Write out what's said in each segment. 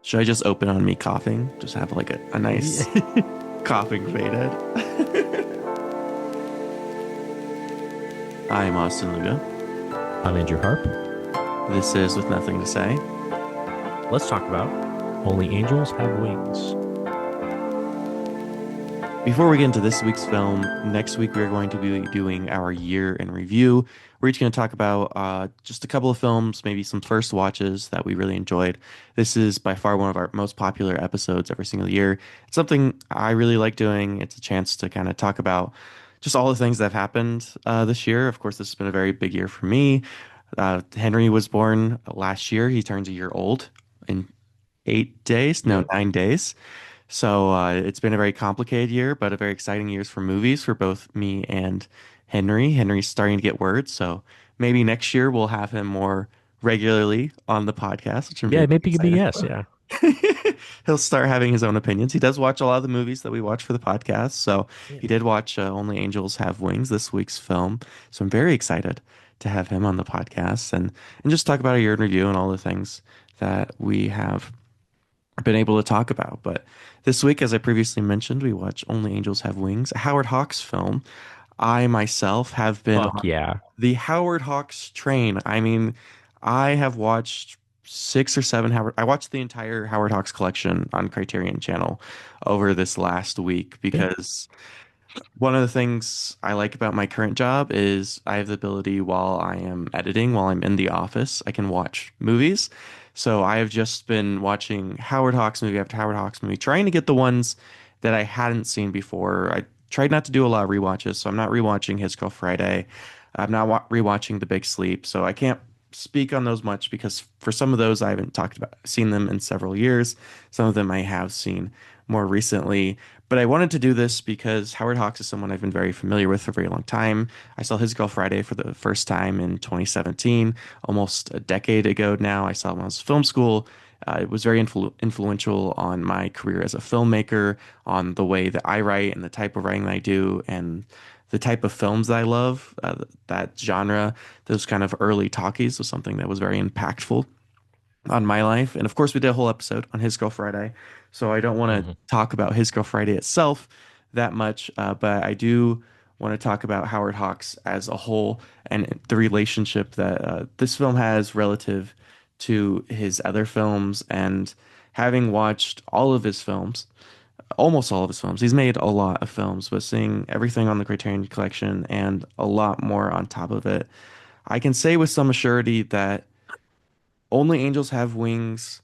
Should I just open on me coughing? Just have like a nice Yeah. coughing faded. I'm Austin Lugo. I'm Andrew Harp. This is With Nothing to Say. Let's talk about Only Angels Have Wings. Before we get into this week's film, next week we're going to be doing our year in review. We're each going to talk about just a couple of films, maybe some first watches that we really enjoyed. This is by far one of our most popular episodes every single year. It's something I really like doing. It's a chance to kind of talk about just all the things that have happened this year. Of course, this has been a very big year for me. Henry was born last year. He turns a year old in 8 days, no, Yep. 9 days. So it's been a very complicated year, but a very exciting years for movies for both me and Henry. Henry's starting to get words, so maybe next year we'll have him more regularly on the podcast, which I'm Yeah, very maybe it could be excited yes. for. Yeah. He'll start having his own opinions. He does watch a lot of the movies that we watch for the podcast, so Yeah. he did watch Only Angels Have Wings, this week's film. So I'm very excited to have him on the podcast and just talk about a year in review and all the things that we have been able to talk about. But this week, as I previously mentioned, we watched Only Angels Have Wings, a Howard Hawks film. I myself have been Fuck on yeah. the Howard Hawks train. I mean, I have watched six or seven Howard. I watched the entire Howard Hawks collection on Criterion Channel over this last week Yeah. because one of the things I like about my current job is I have the ability while I am editing, while I'm in the office, I can watch movies. So I have just been watching Howard Hawks movie after Howard Hawks movie, trying to get the ones that I hadn't seen before. I tried not to do a lot of rewatches, so I'm not rewatching His Girl Friday. I'm not rewatching The Big Sleep, so I can't speak on those much because for some of those I haven't talked about, seen them in several years. Some of them I have seen more recently. But I wanted to do this because Howard Hawks is someone I've been very familiar with for a very long time. I saw His Girl Friday for the first time in 2017, almost a decade ago now. I saw it when I was in film school. It was very influential on my career as a filmmaker, on the way that I write and the type of writing that I do, and the type of films that I love. That genre, those kind of early talkies was something that was very impactful on my life. And of course, we did a whole episode on His Girl Friday. So I don't want to Mhm. talk about His Girl Friday itself that much, but I do want to talk about Howard Hawks as a whole and the relationship that this film has relative to his other films. And having watched all of his films, almost all of his films, he's made a lot of films, but seeing everything on the Criterion Collection and a lot more on top of it, I can say with some assurity that Only Angels Have Wings,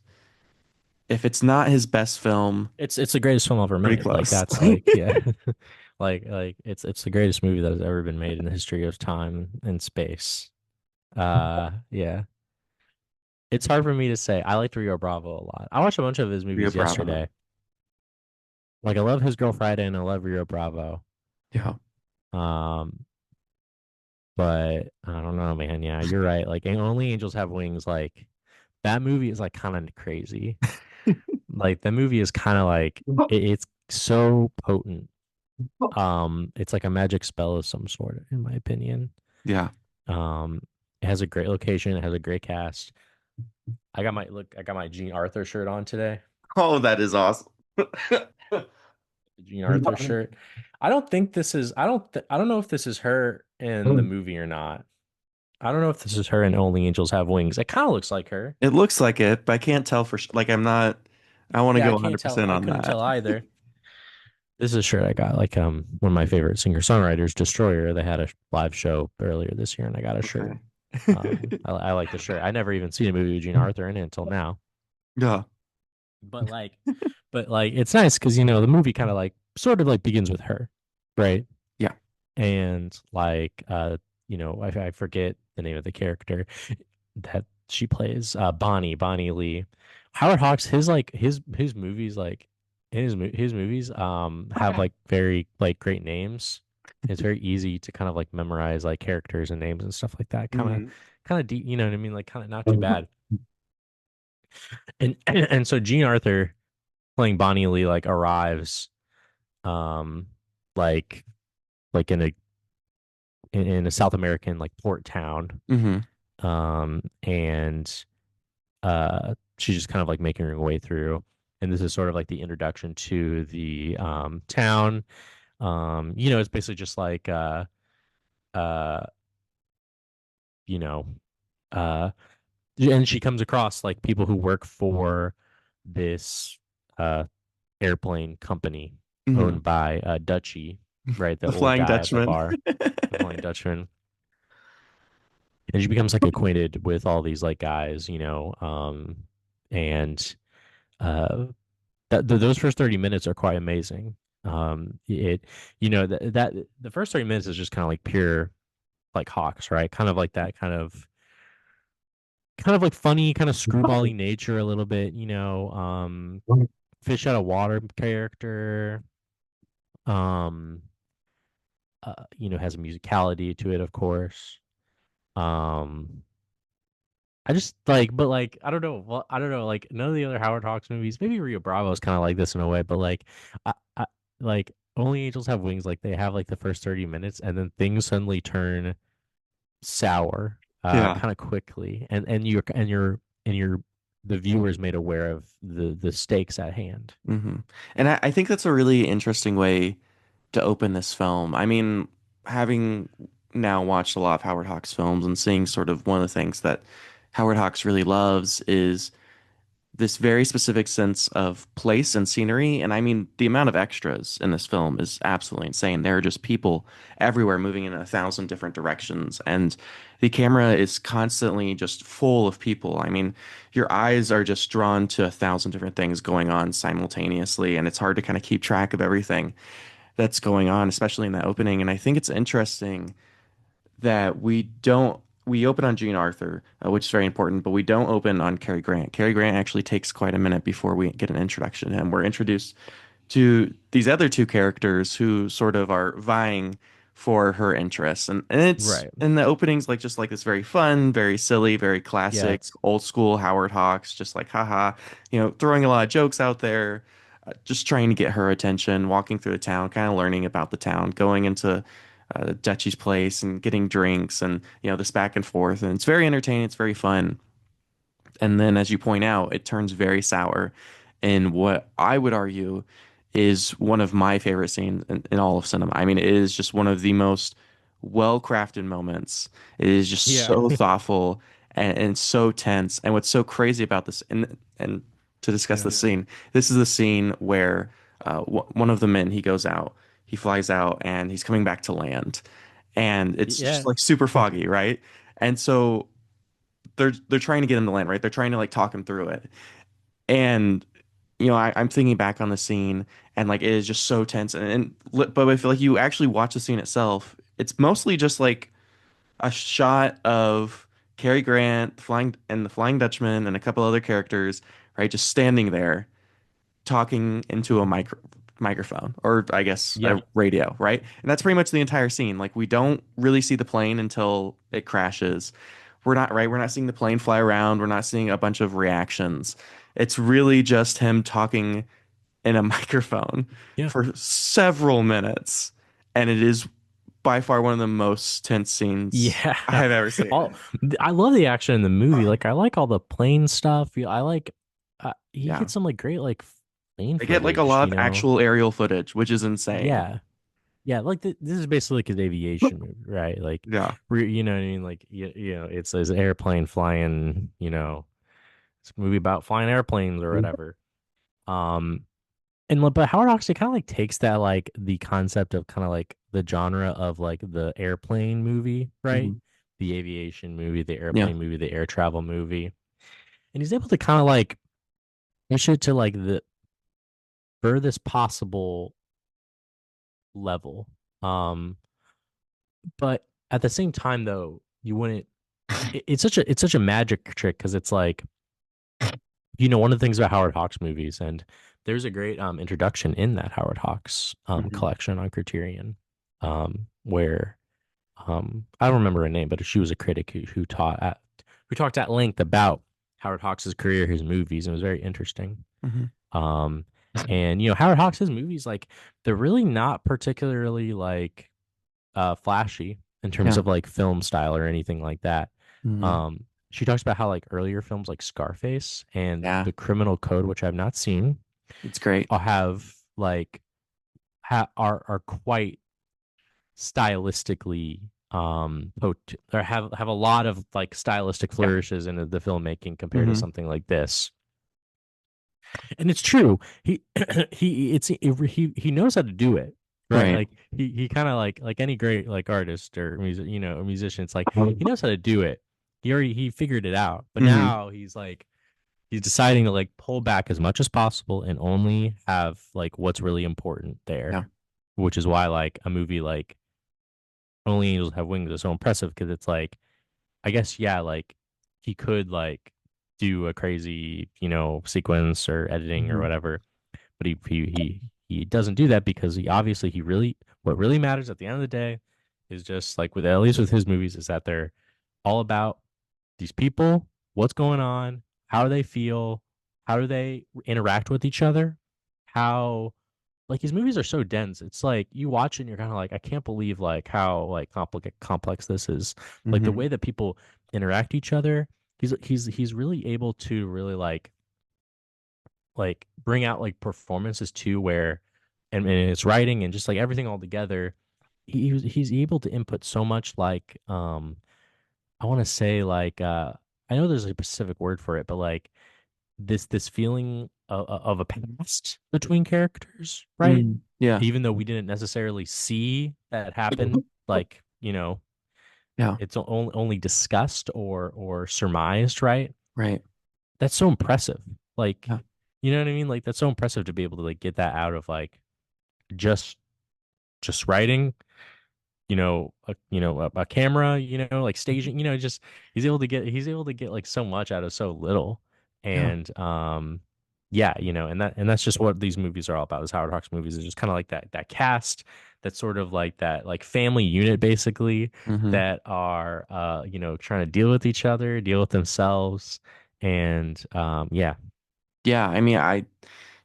if it's not his best film, It's the greatest film ever pretty made. Like close. that's like yeah. Like it's the greatest movie that has ever been made in the history of time and space. Yeah. It's hard for me to say. I like Rio Bravo a lot. I watched a bunch of his Rio movies Bravo. yesterday. Like I love His Girl Friday and I love Rio Bravo. Yeah. Um, but I don't know, man. Yeah, you're right. Like Only Angels Have Wings, like that movie is like kind of crazy. Like the movie is kind of like it's so potent. It's like a magic spell of some sort, in my opinion. Yeah. Um, it has a great location, it has a great cast. I got my Jean Arthur shirt on today. Oh, that is awesome. The Jean Arthur shirt. I don't know if this is her in the movie or not. I don't know if this is her in Only Angels Have Wings. It kind of looks like her. It looks like it, but I can't tell for like I'm not. I want to Yeah, go I can't tell. 100% I on couldn't that. tell either. This is a shirt I got like one of my favorite singer-songwriters, Destroyer. They had a live show earlier this year, and I got a shirt. Okay. I like the shirt. I never even seen a movie with Gene Arthur in it until now. Yeah. But like, it's nice because the movie kind of like sort of like begins with her, right? Yeah. And like, I forget the name of the character that she plays, Bonnie Lee. Howard Hawks, his movies like in his movies have like very like great names. It's very easy to kind of like memorize like characters and names and stuff like that. Mhm. Kind of deep, you know what I mean? Like kind of not too bad. And so Jean Arthur playing Bonnie Lee like arrives um like in a South American like port town Mhm. and uh she's just kind of like making her way through. And this is sort of like the introduction to the town. It's basically just like uh you know uh and she comes across like people who work for this uh airplane company Hmm. owned by Dutchy, right? The The old Flying guy at the Dutchman. bar, the Flying Dutchman. And she becomes like acquainted with all these like guys, and uh those first 30 minutes are quite amazing. It that the first 30 minutes is just kind of like pure like Hawks, right? Kind of like that kind of like funny, kind of screwbally nature a little bit, fish out of water character. Um, has a musicality to it, of course. Um, I just like, but like, I don't know. Well, I don't know. Like, none of the other Howard Hawks movies, maybe Rio Bravo is kind of like this in a way, but like, I like Only Angels Have Wings. Like, they have like the first 30 minutes, and then things suddenly turn sour, Yeah. kind of quickly, and the viewers made aware of the stakes at hand. Hmm. And I think that's a really interesting way to open this film. I mean, having now watched a lot of Howard Hawks films and seeing sort of one of the things that Howard Hawks really loves is this very specific sense of place and scenery. And I mean, the amount of extras in this film is absolutely insane. There are just people everywhere moving in 1,000 different directions. And the camera is constantly just full of people. I mean, your eyes are just drawn to 1,000 different things going on simultaneously. And it's hard to kind of keep track of everything that's going on, especially in that opening. And I think it's interesting that we open on Gene Arthur, which is very important, but we don't open on Cary Grant. Cary Grant actually takes quite a minute before we get an introduction to him. We're introduced to these other two characters who sort of are vying for her interests. And it's Right. in the openings like just like this very fun, very silly, very Yeah. classic, old school Howard Hawks, just like haha, throwing a lot of jokes out there, just trying to get her attention, walking through the town, kind of learning about the town, going into Dutchie's place and getting drinks and this back and forth. And it's very entertaining, it's very fun. And then, as you point out, it turns very sour in what I would argue is one of my favorite scenes in all of cinema. I mean, it is just one of the most well-crafted moments. It is just Yeah. so thoughtful and so tense. And what's so crazy about this, and to discuss Yeah. the scene, this is the scene where one of the men he goes out, he flies out, and he's coming back to land, and it's just Yeah. like super foggy, right? And so they're trying to get him to land, right? They're trying to like talk him through it. And I'm thinking back on the scene and like it is just so tense but if like you actually watch the scene itself, it's mostly just like a shot of Cary Grant the Flying Dutchman and a couple other characters, right? Just standing there talking into a microphone or I guess Yeah. a radio, right? And that's pretty much the entire scene. Like we don't really see the plane until it crashes. We're not right. We're not seeing the plane fly around. We're not seeing a bunch of reactions. It's really just him talking in a microphone Yeah. for several minutes, and it is by far one of the most tense scenes Yeah. I have ever seen. All I love the action in the movie. Like, I like all the plane stuff. Yeah, I like he Yeah, gets some like great like plane they get like a footage, lot of actual aerial footage, which is insane. Yeah. Yeah, like this is basically like his aviation movie, right? Like, Yeah. you know what I mean? Like, it's his airplane flying. It's a movie about flying airplanes or whatever. Um, but Howard Hawks kind of like takes that like the concept of kind of like the genre of like the airplane movie, right? Mhm. The aviation movie, the Yeah. airplane movie, the air travel movie, and he's able to kind of like push it to like the furthest possible level. Um, but at the same time, though, you wouldn't. It's such a magic trick because it's like one of the things about Howard Hawks movies, and there's a great introduction in that Howard Hawks Mhm. collection on Criterion, where I don't remember her name, but she was a critic who talked at length about Howard Hawks' career, his movies, and it was very interesting. Mhm. Um, and Howard Hawks' movies, like, they're really not particularly like flashy in terms Yeah. of like film style or anything like that. Mhm. Um, she talks about how like earlier films like Scarface and Yeah, The Criminal Code, which I've not seen, it's great. have like are quite stylistically or have a lot of like stylistic Yeah. flourishes in the filmmaking compared to Hmm. something like this. And it's true. He he knows how to do it, right? Right. Like he kind of like any great like artist or music, a musician. It's like he knows how to do it. He figured it out, but Hmm. now he's deciding to like pull back as much as possible and only have like what's really important there, Yeah. which is why like a movie like Only Angels Have Wings is so impressive because it's like I guess yeah, like he could like do a crazy, sequence or editing or Hmm. whatever, but he doesn't do that because he obviously he really what really matters at the end of the day is just like with at least with his movies is that they're all about these people, what's going on, how do they feel, how do they interact with each other, how like his movies are so dense. It's like you watch it and you're kind of like, I can't believe like how like complex this is. Like the Hmm. way that people interact each other. He's really able to really like bring out like performances too where and it's writing and just like everything all together. He's able to input so much like I want to say like I know there's a specific word for it, but like this feeling of a past between characters, right? Mm. Yeah. Even though we didn't necessarily see that happen, like, Yeah. it's only discussed or surmised, right? Right. That's so impressive. Like, Yeah. you know what I mean? Like that's so impressive to be able to like get that out of like just just writing, a camera, like staging, just he's able to get like so much out of so little. Yeah. And yeah, and that's just what these movies are all about. Is Howard Hawks movies is just kind of like that cast, that's sort of like that like family unit basically, Hmm. that are trying to deal with each other, deal with themselves, and yeah. Yeah. I mean, I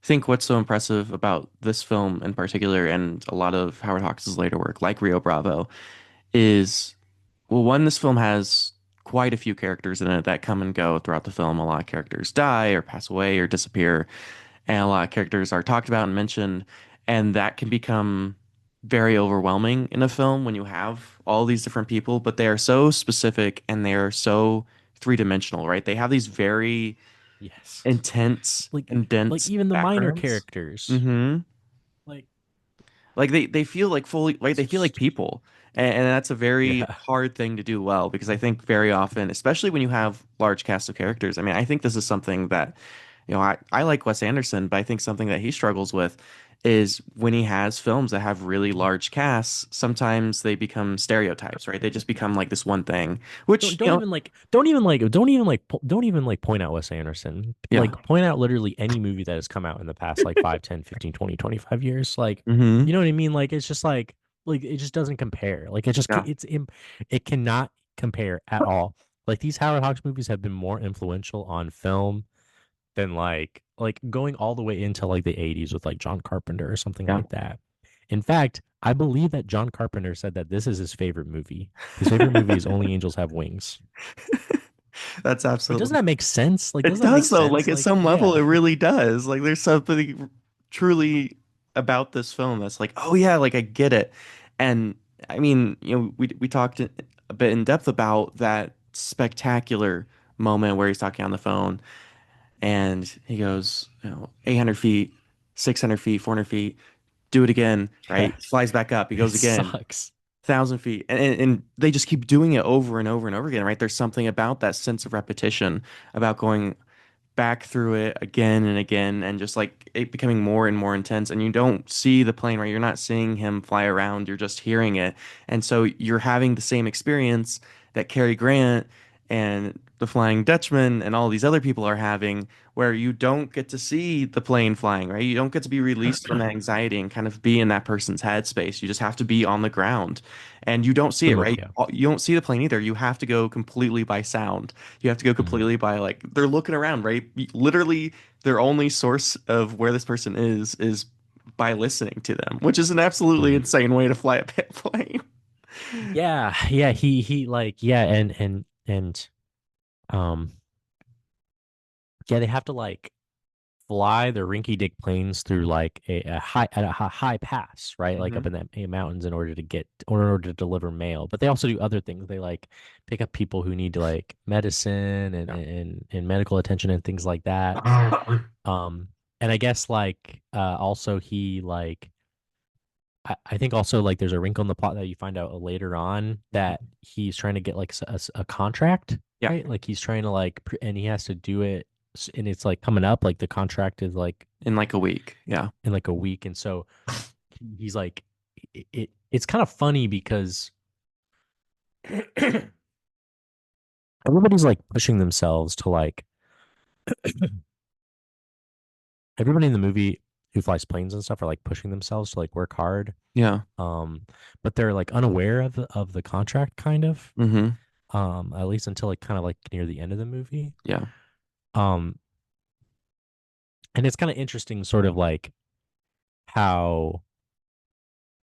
think what's so impressive about this film in particular and a lot of Howard Hawks' later work, like Rio Bravo, is well, one, this film has quite a few characters in it that come and go throughout the film. A lot of characters die or pass away or disappear, and a lot of characters are talked about and mentioned, and that can become very overwhelming in a film when you have all these different people, but they are so specific and they are so three-dimensional, right? They have these very Yes. intense Like and like dense even the minor backgrounds. characters. Hmm. Like Like they feel like fully, right? it's They feel like just people. And that's a very yeah. hard thing to do well because I think very often, especially when you have large cast of characters, I mean, I think this is something that, I like Wes Anderson, but I think something that he struggles with is when he has films that have really large casts, sometimes they become stereotypes, right? They just become like this one thing, Don't which, don't even like don't even like point out Wes Anderson. yeah. Like point out literally any movie that has come out in the past like 5, 10, 15, 20, 25 years. Like, Hmm. you know what I mean? Like it's just like it just doesn't compare. Like Yeah. it cannot compare at all. Like these Howard Hawks movies have been more influential on film than like going all the way into like the 80s with like John Carpenter or something Yeah. like that. In fact, I believe that John Carpenter said that this is his favorite movie. His favorite movie is Only Angels Have Wings. That's But doesn't absolutely. that make sense? Like, It doesn't that make does though. Like sense? at Like, some level, yeah. it really does. Like there's something truly about this film that's like, oh yeah, like I get it. And I mean, we talked a bit in depth about that spectacular moment where he's talking on the phone and he goes, 800 feet, 600 feet, 400 feet, do it again, Yeah. right? Flies back up. He It goes again, sucks. 1,000 feet, and they just keep doing it over and over and over again, right? There's something about that sense of repetition, about going back through it again and again and just like it becoming more and more intense and you don't see the plane, right? You're not seeing him fly around, you're just hearing it. And so you're having the same experience that Cary Grant and the Flying Dutchman and all these other people are having, where you don't get to see the plane flying, right? You don't get to be released from that anxiety and kind of be in that person's headspace. You just have to be on the ground and you don't see it, right? Yeah. You don't see the plane either. You have to go completely by sound. You have to go Mhm. completely by like they're looking around, right? Literally, their only source of where this person is by listening to them, which is an absolutely Mhm. insane way to fly a plane. Yeah, yeah, he like yeah, and Um, yeah, they have to like fly the rinky-dink planes through like a high pass, right? Like Hmm. up in the mountains in order to get or in order to deliver mail. But they also do other things. They like pick up people who need like medicine and Yeah. and medical attention and things like that. Um, and I guess like also he like I think also like there's a wrinkle in the plot that you find out later on that he's trying to get like a contract, Yeah. right? Like he's trying to like and he has to do it and it's like coming up like the contract is like In like a week. Yeah. in like a week and so he's like it's kind of funny because everybody's like pushing themselves to like everybody in the movie who flies planes and stuff are like pushing themselves to like work hard Yeah. um but they're like unaware of the contract kind of Hmm. at least until like kind of like near the end of the movie. Yeah. Um, and it's kind of interesting, sort of like how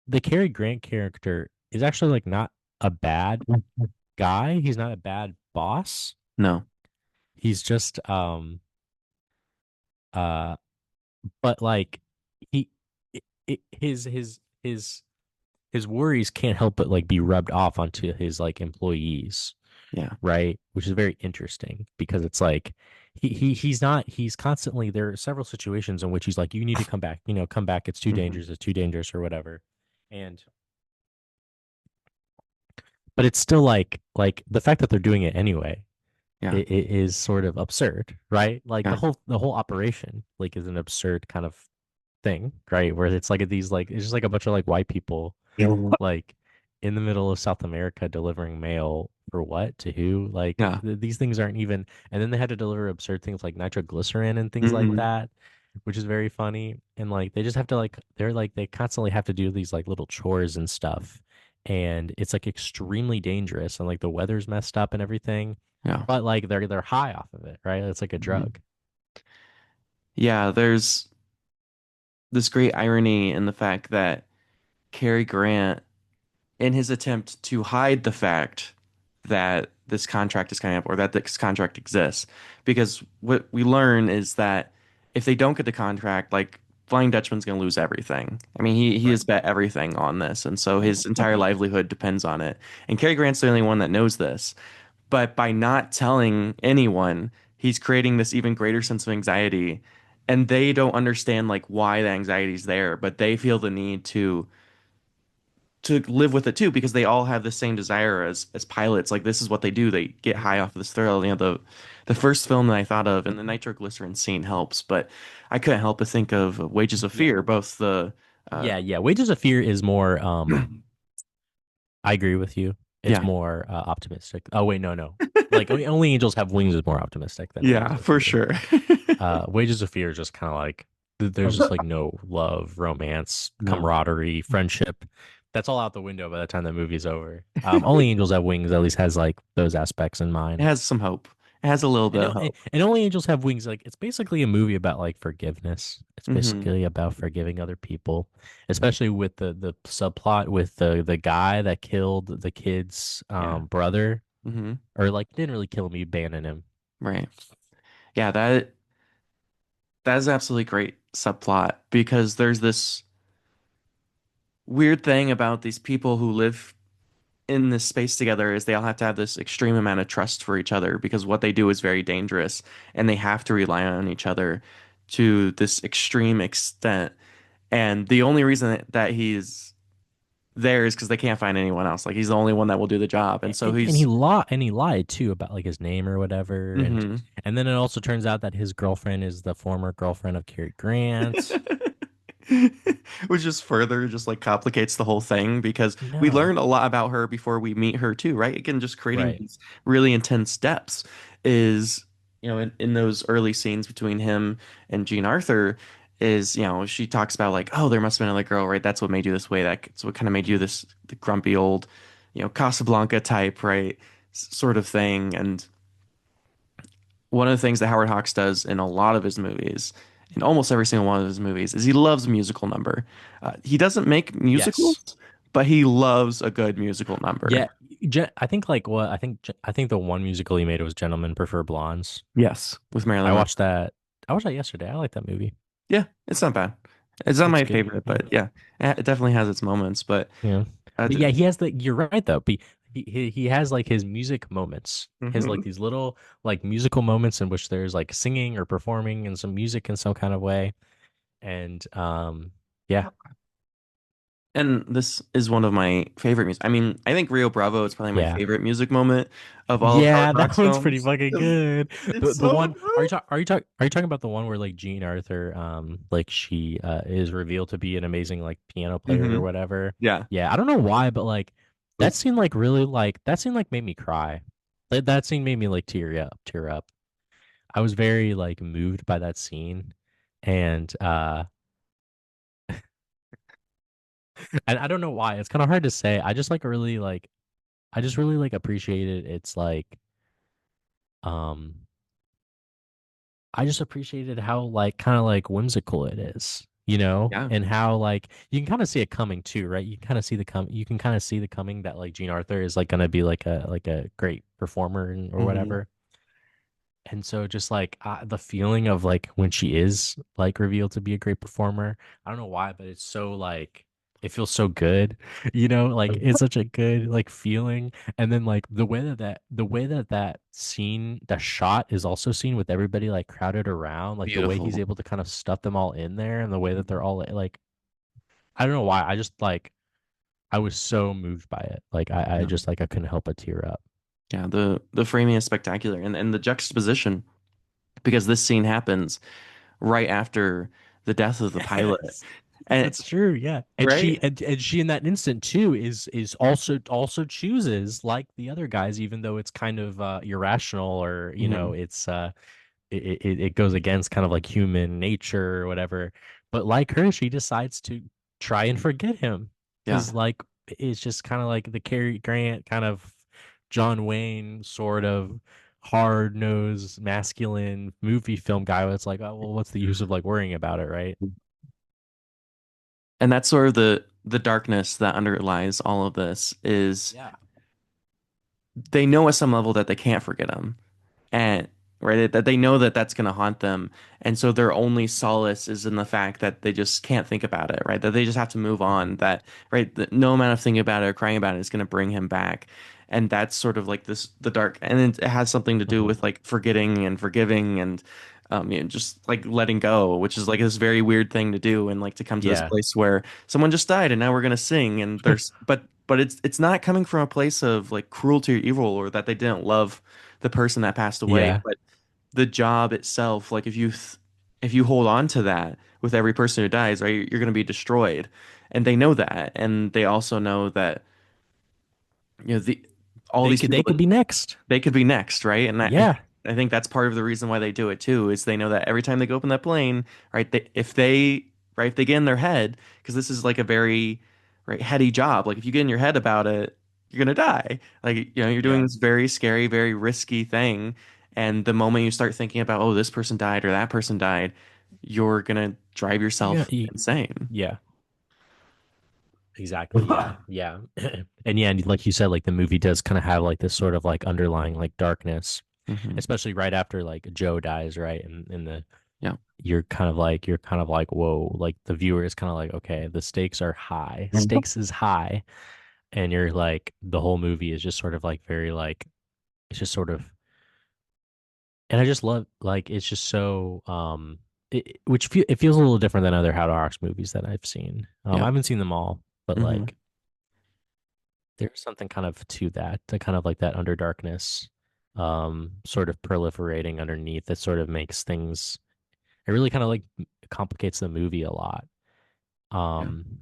the Cary Grant character is actually like not a bad guy. He's not a bad boss. No. He's just uh, but like he his worries can't help but like be rubbed off onto his like employees, Yeah. right? Which is very interesting because it's like he's constantly there are several situations in which he's like, you need to come back, come back, Hmm. it's too dangerous or whatever. And but it's still like the fact that they're doing it anyway, Yeah. it is sort of absurd, right? Like Yeah. the whole operation like is an absurd kind of thing, right? Where it's like these like it's just like a bunch of like white people like in the middle of South America delivering mail for what to who? Like Yeah. these things aren't even. And then they had to deliver absurd things like nitroglycerin and things like Hmm. that, which is very funny. And like they just have to like they're like they constantly have to do these like little chores and stuff, and it's like extremely dangerous and like the weather's messed up and everything. Yeah. But like they're high off of it, right? It's like a Hmm. drug. Yeah. There's this great irony in the fact that Cary Grant, in his attempt to hide the fact that this contract is coming up or that this contract exists, because what we learn is that if they don't get the contract, like Flying Dutchman's going to lose everything. I mean, he Right. has bet everything on this, and so his entire livelihood depends on it. And Cary Grant's the only one that knows this. But by not telling anyone, he's creating this even greater sense of anxiety. And they don't understand like why the anxiety is there, but they feel the need to live with it too because they all have the same desire as pilots. Like this is what they do. They get high off of this thrill. The first film that I thought of and the nitroglycerin scene helps, but I couldn't help but think of Wages of Yeah. Fear, both the uh Yeah. Wages of Fear is more I agree with you. It's yeah. more optimistic. Oh wait, no. Like Only Angels Have Wings is more optimistic than Yeah, Wages of for Fear. sure. Wages of Fear is just kind of like there's just like no love, romance, No. camaraderie, friendship. That's all out the window by the time the movie's over. Only Angels Have Wings at least has like those aspects in It mind. has some hope. It has a little bit of hope. And Only Angels Have Wings, like it's basically a movie about like forgiveness. It's Hmm. basically about forgiving other people, especially with the subplot with the guy that killed the kid's Yeah. brother, Hmm. or like didn't really kill him, he abandoned him. Right. Yeah, that is absolutely great subplot because there's this weird thing about these people who live in this space together is they all have to have this extreme amount of trust for each other because what they do is very dangerous and they have to rely on each other to this extreme extent. And the only reason that he's there is because they can't find anyone else. Like he's the only one that will do the job. And so he's And he lied too about like his name or whatever, hmm and then it also turns out that his girlfriend is the former girlfriend of Cary Grant. which just further just like complicates the whole thing because we No, learn a lot about her before we meet her too, right? Again, just creating right. these really intense depths is, in those early scenes between him and Jean Arthur is, she talks about like, oh, there must have been another girl, right? That's what made you this way. That's what kind of made you this the grumpy old, Casablanca type, right? Sort of thing. And one of the things that Howard Hawks does in a lot of his movies, in almost every single one of his movies, is he loves a musical number. He doesn't make musicals, Yes. but he loves a good musical Yeah, number. I think like what I think the one musical he made was Gentlemen Prefer Blondes. Yes, with I Marilyn Monroe. watched that. I watched that yesterday. I like that movie. Yeah, it's not bad. It's not It's my good. favorite, Yeah. but yeah, it definitely has its moments. But Yeah. uh, But yeah, he has the. You're right though. But he has like his music moments. His like mhm. these little like musical moments in which there's like singing or performing and some music in some kind of way. And yeah. And this is one of my favorite music. I mean, I think Rio Bravo is probably my Yeah. favorite music moment of all of Howard Yeah, that Hawks one's pretty films. fucking 'Cause good. it's The so one good. are you talking about the one where like Jean Arthur like she is revealed to be an amazing like piano player or Hmm. whatever. Yeah. Yeah, I don't know why, but like that scene like made me cry. That scene made me like tear up. I was very like moved by that scene. And and I don't know why. It's kind of hard to say. I just really like appreciated it's like um I just appreciated how like kind of like whimsical it is, you know, Yeah. and how like you can kind of see it coming too, right? You kind of see you can kind of see the coming that like Jean Arthur is like gonna be like a great performer or Hmm. whatever. And so just like the feeling of like when she is like revealed to be a great performer, I don't know why, but it's so like it feels so good, you know, like it's such a good like feeling. And then like the way that that scene, that shot is also seen with everybody like crowded around, like the way he's Beautiful. able to kind of stuff them all in there and the way that they're all like I don't know why, I just like I was so moved by it. Like I Yeah. just like I couldn't help but tear up. Yeah. The framing is spectacular, and the juxtaposition because this scene happens right after the death of the pilot, Yes. and That's true, yeah. right. And she in that instant too is also chooses like the other guys, even though it's kind of irrational or you know, Hmm. it's it goes against kind of like human nature or whatever. But like her, she decides to try and forget him. Yeah. Because like it's just kind of like the Cary Grant kind of John Wayne sort of hard nosed masculine movie film guy. It's like, oh well, what's the use of like worrying about it, right? And that's sort of the darkness that underlies all of this is Yeah. they know at some level that they can't forget him, and right that they know that that's going to haunt them, and so their only solace is in the fact that they just can't think about it, right? That they just have to move on. That right, that no amount of thinking about it or crying about it is going to bring him back, and that's sort of like this the dark, and it has something to do Mhm. with like forgetting and forgiving and. Just like letting go, which is like this very weird thing to do, and like to come to this Yeah. place where someone just died, and now we're gonna sing, and there's, but it's not coming from a place of like cruelty or evil or that they didn't love the person that passed away, Yeah. but the job itself, like if you hold on to that with every person who dies, right, you're going to be destroyed, and they know that, and they also know that the all these people They that could be next. they could be next, right? And Yeah. I think that's part of the reason why they do it too, is they know that every time they go open that plane, right, if they right if they get in their head, because this is like a very right heady job. Like if you get in your head about it, you're gonna die. Like you're doing Yeah. this very scary, very risky thing, and the moment you start thinking about, oh, this person died or that person died, you're gonna drive Yeah. yourself insane. Yeah. Exactly. Yeah. Yeah. And yeah, and like you said, like the movie does kind of have like this sort of like underlying like darkness, Hmm. especially right after like Joe dies, right? And the Yeah. you're kind of like, whoa, like the viewer is kind of like, okay, the stakes are high. Stakes is high. And you're like the whole movie is just sort of like very like it's just sort of and I just love like it's just so it feels a little different than other How to Hawks movies that I've seen. I Yeah. haven't seen them all, but Hmm. like there's something kind of to that, to kind of like that underdarkness, sort of proliferating underneath that sort of makes things. It really kind of like complicates the movie a lot. Yeah. Um,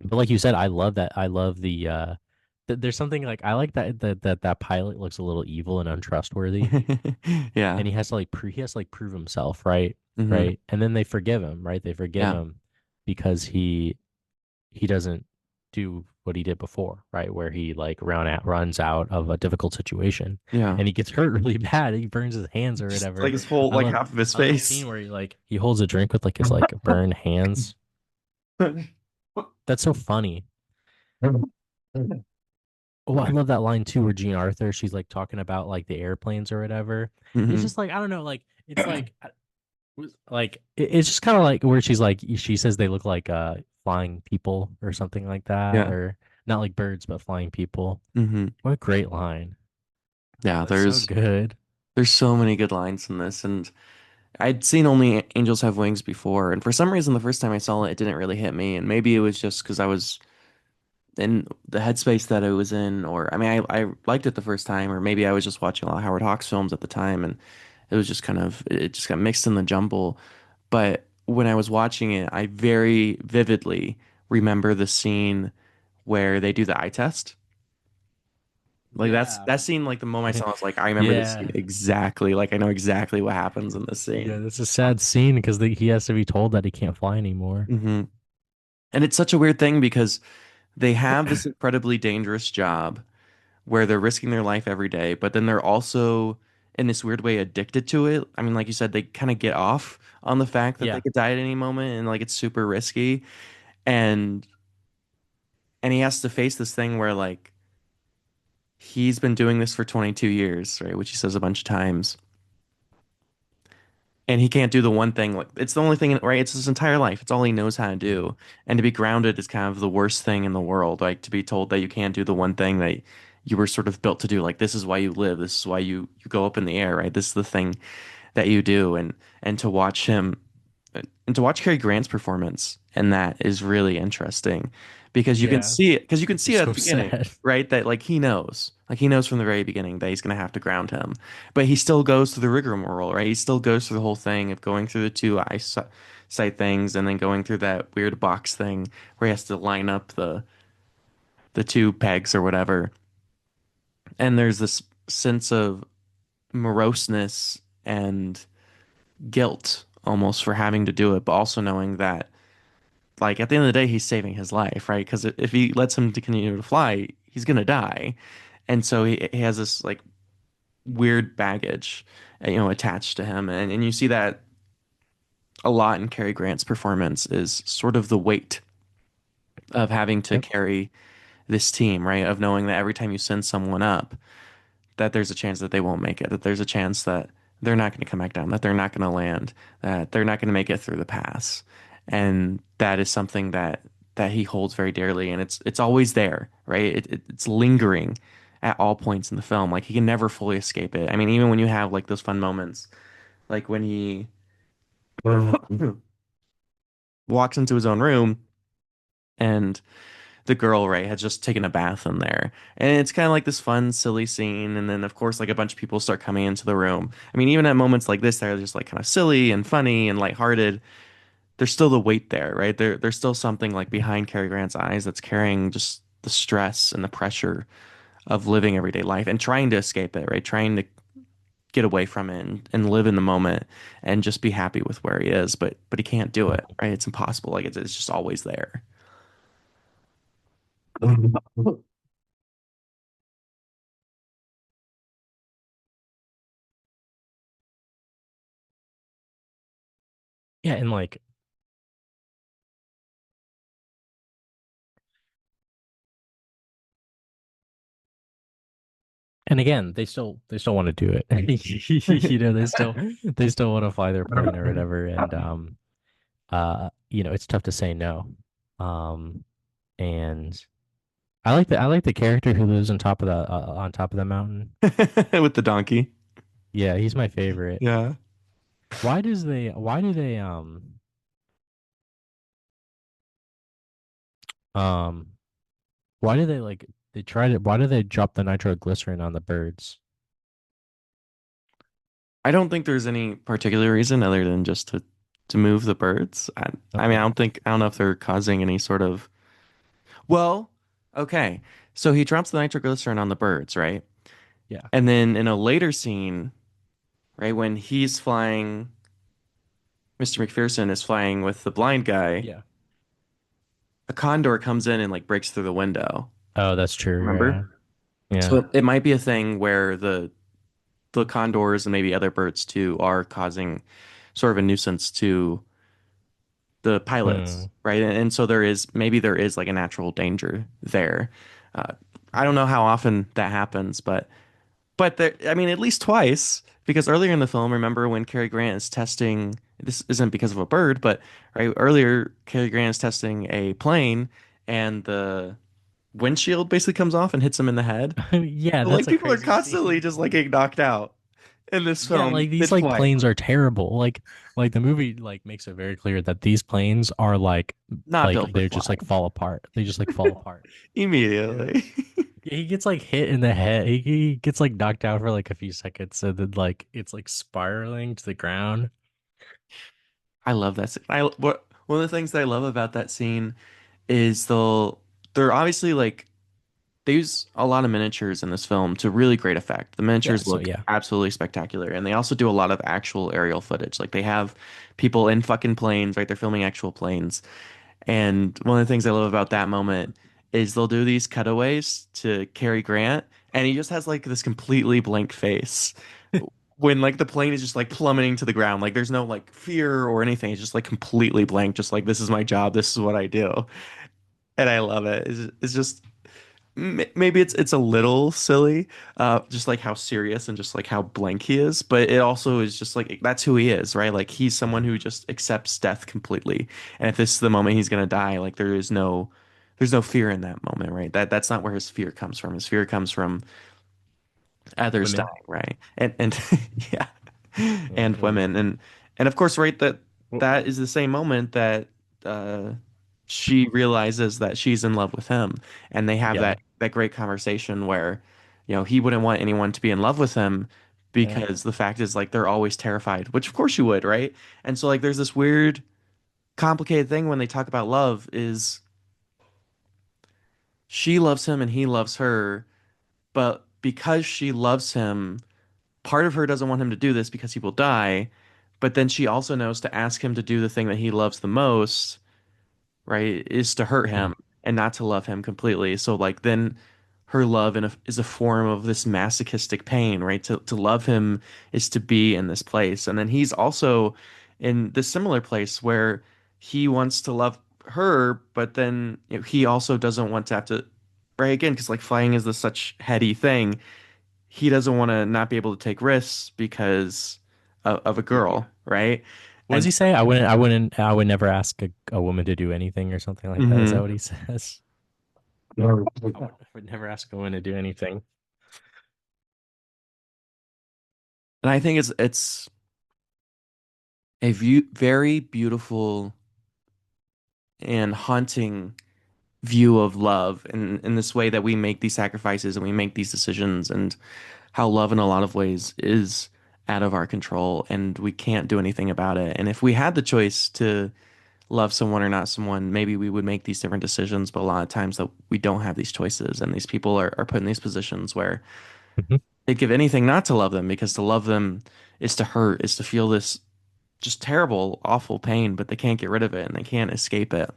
but like you said, I love that. I love the there's something like I like that pilot looks a little evil and untrustworthy, Yeah. and he has to like prove himself, right? Hmm. Right, and then they forgive him, right? They forgive Yeah. him because he doesn't do what he did before, right? Where he like runs out of a difficult situation Yeah. and he gets hurt really bad. He burns his hands or Just whatever. like his whole like half of his I love the scene face. where he holds a drink with like his like burned hands. That's so funny. Oh, I love that line too, where Jean Arthur, she's like talking about like the airplanes or whatever. It's Hmm. just like I don't know, like it's like it's just kind of like where she's like she says they look like flying people or something like that, Yeah. or not like birds but flying people. Hmm. What a great line. Yeah, That's so good. there's so many good lines in this, and I'd seen only Angels Have Wings before, and for some reason the first time I saw it, it didn't really hit me, and maybe it was just because I was in the headspace that I was in, or I mean, I liked it the first time, or maybe I was just watching a lot of Howard Hawks films at the time, and it was just kind of it just got mixed in the jumble. But when I was watching it, I very vividly remember the scene where they do the eye test. Like Yeah. that scene, like the moment I saw, it, I was like, I remember this scene Yeah. exactly. Like I know exactly what happens in this Yeah, scene. that's a sad scene because he has to be told that he can't fly anymore. Hmm. And it's such a weird thing because they have this incredibly dangerous job where they're risking their life every day, but then they're also in this weird way addicted to it. I mean, like you said, they kind of get off on the fact that they Yeah. could die at any moment and like it's super risky. And he has to face this thing where like he's been doing this for 22 years, right? Which he says a bunch of times. And he can't do the one thing like it's the only thing, right? It's his entire life. It's all he knows how to do. And to be grounded is kind of the worst thing in the world. Like to be told that you can't do the one thing that you were sort of built to do. Like this is why you live. This is why you go up in the air, right? This is the thing that you do. And to watch him and to watch Cary Grant's performance and that is really interesting Yeah. because you can see It's it at so the beginning, sad. right? That like he knows from the very beginning that he's gonna have to ground him, but he still goes through the rigmarole, right? He still goes through the whole thing of going through the two eyesight things and then going through that weird box thing where he has to line up the two pegs or whatever. And there's this sense of moroseness and guilt almost for having to do it, but also knowing that like at the end of the day, he's saving his life, right? Because if he lets him to continue to fly, he's gonna die, and so he has this like weird baggage, attached to him, and you see that a lot in Cary Grant's performance is sort of the weight of having to Yep. carry this team, right? Of knowing that every time you send someone up, that there's a chance that they won't make it, that there's a chance that they're not going to come back down, that they're not going to land, that they're not going to make it through the pass. And that is something that he holds very dearly and it's always there, right? It's lingering at all points in the film. Like he can never fully escape it. I mean, even when you have like those fun moments, like when he walks into his own room and the girl, right, had just taken a bath in there. And it's kind of like this fun, silly scene. And then, of course, like a bunch of people start coming into the room. I mean, even at moments like this, they're just like kind of silly and funny and lighthearted. There's still the weight there, right? There's still something like behind Cary Grant's eyes that's carrying just the stress and the pressure of living everyday life and trying to escape it, right? Trying to get away from it and live in the moment and just be happy with where he is. But he can't do it, right? It's impossible. Like it's just always there. Yeah, and like and again, they still want to do it. They still want to fly their plane or whatever. And it's tough to say no. Um, and I like the character who lives on top of the mountain. With the donkey. Yeah, he's my favorite. Yeah. Um why do they like they try to why do they drop the nitroglycerin on the birds? I don't think there's any particular reason other than just to move the birds. I mean, Okay. I don't know if they're causing any sort of. Well, okay. So he drops the nitroglycerin on the birds, right? Yeah. And then in a later scene, right, when he's flying, Mr. McPherson is flying with the blind guy, Yeah. a condor comes in and like breaks through the window. Oh, that's true. Yeah. Remember? So Yeah. it might be a thing where the condors and maybe other birds too are causing sort of a nuisance to the pilots, Hmm. right? And so there is maybe there is like a natural danger there. Uh, I don't know how often that happens, but there, I mean, at least twice, because earlier in the film, remember when Cary Grant is testing, this isn't because of a bird, but right earlier, Cary Grant is testing a plane, and the windshield basically comes off and hits him in the head. Yeah, So, like that's a people are crazy constantly scene. just like getting knocked out in this Yeah, film like these like mid-flight. planes are terrible. Like the movie like makes it very clear that these planes are Not built like to they're just fly like fall apart. They just like fall apart. Yeah. immediately. Yeah, he gets like hit in the head. He gets like knocked out for like a few seconds, and then like it's like spiraling to the ground. I love that scene. One of the things that I love about that scene is they're obviously like they use a lot of miniatures in this film to really great effect. The Yeah, miniatures so look yeah. absolutely spectacular, and they also do a lot of actual aerial footage. Like they have people in fucking planes, right? They're filming actual planes. And one of the things I love about that moment is they'll do these cutaways to Cary Grant, and he just has like this completely blank face when like the plane is just like plummeting to the ground. Like there's no like fear or anything. It's just like completely blank, just like this is my job, this is what I do. And I love it. It's just maybe it's a little silly, just like how serious and just like how blank he is, but it also is just like that's who he is, right? Like he's someone who just accepts death completely, and if this is the moment he's gonna die, like there's no fear in that moment, right? That's not where his fear comes from. His fear comes from others Women. dying, right? And yeah, Yeah, and women. women, and of course, right, that Well, that is the same moment that uh she realizes that she's in love with him, and they have yeah. that great conversation where, he wouldn't want anyone to be in love with him Yeah. because the fact is like they're always terrified, which of course you would, right? And so like there's this weird complicated thing when they talk about love is she loves him and he loves her, but because she loves him, part of her doesn't want him to do this because he will die, but then she also knows to ask him to do the thing that he loves the most, right, is to hurt Mhm. him and not to love him completely. So like then her love is a form of this masochistic pain, right? To love him is to be in this place. And then he's also in this similar place where he wants to love her, but then he also doesn't want to have to, right, again, because like flying is this such heady thing, he doesn't want to not be able to take risks because of a girl, right? What does And he say? I would never ask a woman to do anything or something like that. Is that mhm. what he says? I would never ask a woman to do anything. And I think it's a very beautiful and haunting view of love in this way that we make these sacrifices and we make these decisions, and how love in a lot of ways is out of our control and we can't do anything about it. And if we had the choice to love someone or not someone, maybe we would make these different decisions. But a lot of times that we don't have these choices, and these people are put in these positions where Mhm. they'd give anything not to love them, because to love them is to hurt, is to feel this just terrible, awful pain, but they can't get rid of it and they can't escape it.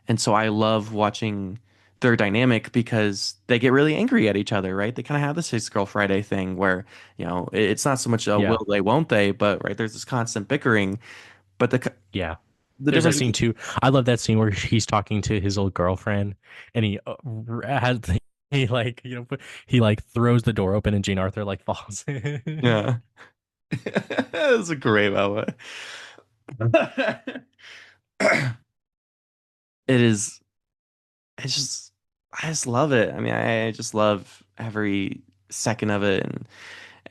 And so I love watching their dynamic because they get really angry at each other, right? They kind of have this Six Girl Friday thing where, it's not so much a Yeah. will they, won't they, but right, there's this constant bickering. But Yeah. the There's that difference scene is, too. I love that scene where he's talking to his old girlfriend and he has he like, he like throws the door open and Jane Arthur like falls in. yeah, it's a great moment. It is. It's just, I just love it. I mean, I just love every second of it,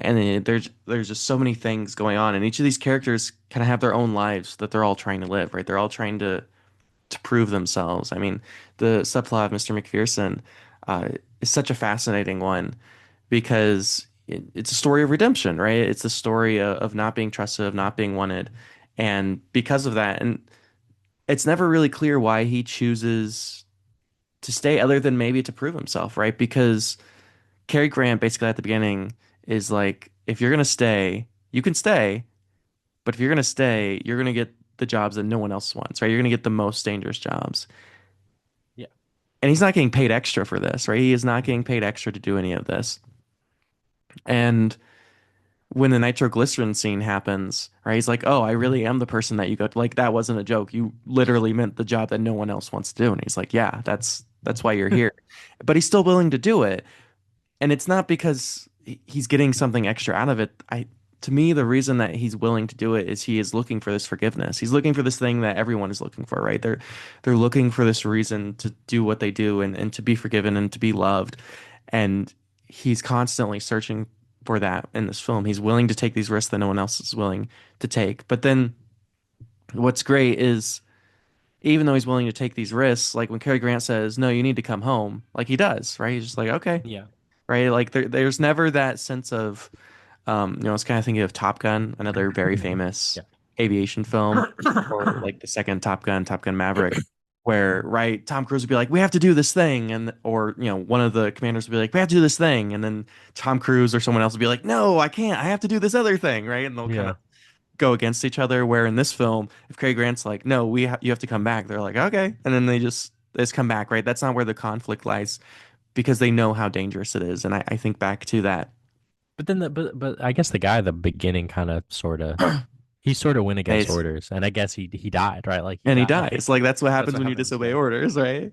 and there's just so many things going on, and each of these characters kind of have their own lives that they're all trying to live, right? They're all trying to prove themselves. I mean, the subplot of Mr. McPherson uh, is such a fascinating one because it's a story of redemption, right? It's a story of not being trusted, of not being wanted, and because of that, and it's never really clear why he chooses to stay other than maybe to prove himself, right? Because Cary Grant basically at the beginning is like, if you're gonna stay, you can stay, but if you're gonna stay, you're gonna get the jobs that no one else wants, right? You're gonna get the most dangerous jobs. Yeah. And he's not getting paid extra for this, right? He is not getting paid extra to do any of this. And when the nitroglycerin scene happens, right? He's like, "Oh, I really am the person that you go to. Like that wasn't a joke. You literally meant the job that no one else wants to do." And he's like, "Yeah, that's why you're here." But he's still willing to do it. And it's not because he's getting something extra out of it. I To me, the reason that he's willing to do it is he is looking for this forgiveness. He's looking for this thing that everyone is looking for, right? They're looking for this reason to do what they do and to be forgiven and to be loved. And he's constantly searching for that in this film. He's willing to take these risks that no one else is willing to take. But then what's great is even though he's willing to take these risks, like when Cary Grant says, "No, you need to come home," like he does, right? He's just like, "Okay." Yeah. Right? Like there's never that sense of, it's kind of thinking of Top Gun, another very famous Yeah. aviation film, or like the second Top Gun, Top Gun Maverick, where right, Tom Cruise would be like, "We have to do this thing," and or one of the commanders would be like, "We have to do this thing," and then Tom Cruise or someone else would be like, "No, I can't. I have to do this other thing," right? And they'll kind of Yeah. go against each other. Where in this film, if Cary Grant's like, "No, you have to come back," they're like, "Okay," and then they just come back, right? That's not where the conflict lies because they know how dangerous it is. And I think back to that But then but I guess the guy at the beginning kind of sort of he sort of went against phase, orders, and I guess he died, right? Like he and he died. dies. Like that's what That's happens what when you happens. disobey Yeah. orders, right?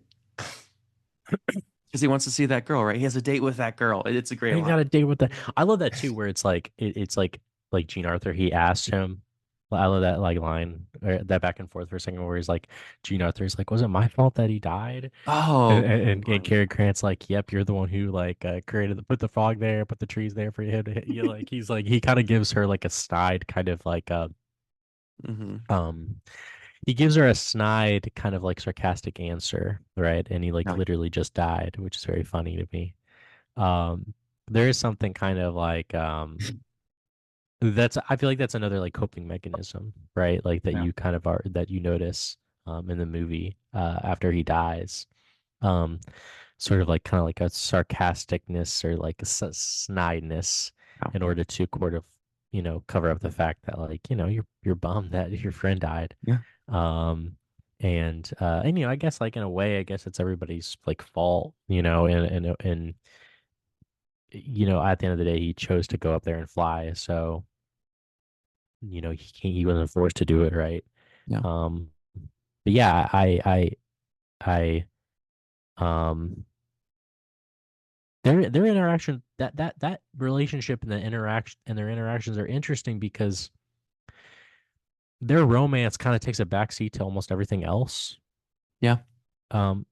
Because he wants to see that girl, right? He has a date with that girl. It's a great And he line. got a date with that. I love that too, where it's like it's like Gene Arthur. He asked him. I love that like line, or that back and forth for a second, where he's like, Gene Arthur's like, "Was it my fault that he died?" And Oh, and Cary Grant's like, "Yep, you're the one who like created put the frog there, put the trees there for him to hit you." Like he's like he kind of gives her like a snide kind of like hmm um he gives her a snide kind of like sarcastic answer, right? And he like no, literally just died, which is very funny to me. Um, there is something kind of like that's I feel like that's another like coping mechanism, right? Like that no, you kind of are that you notice in the movie after he dies. Um, sort of like kind of like a sarcasticness or like a snideness no. in order to sort of cover up the fact that like you're bummed that your friend died. Yeah. Um, and I guess like in a way, I guess it's everybody's like fault, and at the end of the day, he chose to go up there and fly, so he wasn't forced to do it, right? Yeah. Um, but yeah, um, their interaction that relationship and the interaction and their interactions are interesting because their romance kind of takes a backseat to almost everything else, Yeah. um,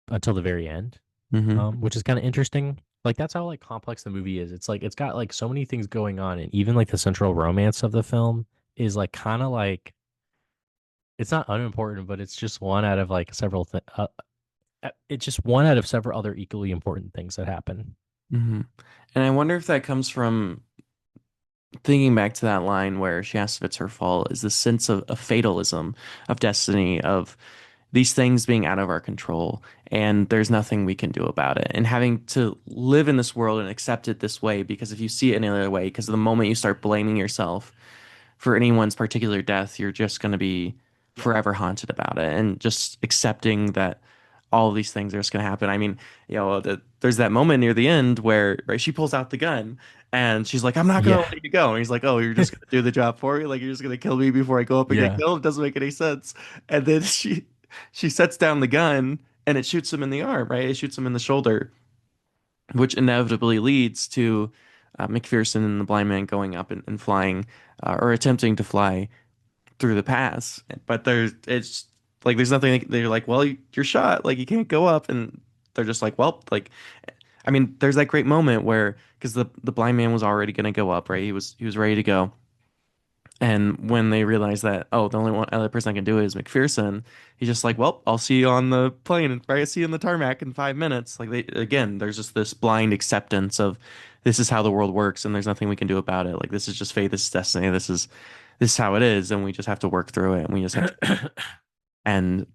until the very end, hmm which is kind of interesting. Like that's how like complex the movie is. It's like it's got like so many things going on, and even like the central romance of the film is like kind of like it's not unimportant, but it's just one out of like several it's just one out of several other equally important things that happen. hmm And I wonder if that comes from thinking back to that line where she asks if it's her fault, is the sense of fatalism, of destiny, of these things being out of our control, and there's nothing we can do about it. And having to live in this world and accept it this way, because if you see it any other way, because the moment you start blaming yourself for anyone's particular death, you're just going to be Yeah. forever haunted about it. And just accepting that all of these things are just going to happen. I mean, there's that moment near the end where right, she pulls out the gun and she's like, "I'm not going to Yeah. let you go." And he's like, "Oh, you're just going to do the job for me? Like, you're just going to kill me before I go up and get Yeah. killed? It doesn't make any sense." And then she sets down the gun and it shoots him in the arm, right? It shoots him in the shoulder, which inevitably leads to McPherson and the blind man going up and flying or attempting to fly through the pass. But it's like there's nothing. They're like, "Well, you're shot. Like you can't go up." And they're just like, "Well, like." I mean, there's that great moment where because the blind man was already going to go up, right? He was ready to go. And when they realize that, oh, the only one other person I can do it is McPherson, he's just like, well, I'll see you on the plane, right? I'll see you in the tarmac in 5 minutes. Like again, there's just this blind acceptance of this is how the world works, and there's nothing we can do about it. Like this is just fate, this is destiny, this is how it is, and we just have to work through it, and we just have to. And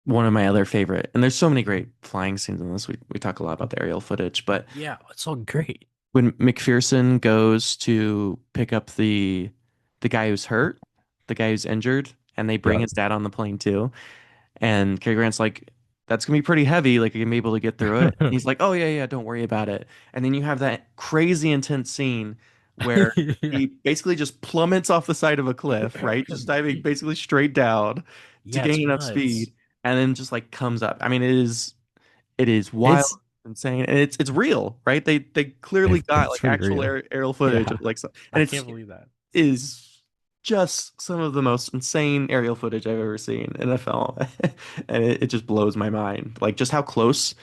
one of my other favorite, and there's so many great flying scenes in this. We talk a lot about the aerial footage, but Yeah, it's all great. when McPherson goes to pick up the guy who's hurt, the guy who's injured, and they bring Yep. his dad on the plane too. And Cary Grant's like, "That's gonna be pretty heavy. Like, you're gonna be able to get through it." And he's like, "Oh yeah, yeah, don't worry about it." And then you have that crazy intense scene where Yeah. he basically just plummets off the side of a cliff, right? Just diving basically straight down to Yeah, it's gain enough nuts. speed and then just like comes up. I mean, it is wild, It's insane, and it's real, right? They clearly got it's like pretty actual real. aerial footage Yeah. of like I and it's can't believe that. is just some of the most insane aerial footage I've ever seen in a film. And it just blows my mind. Like just how close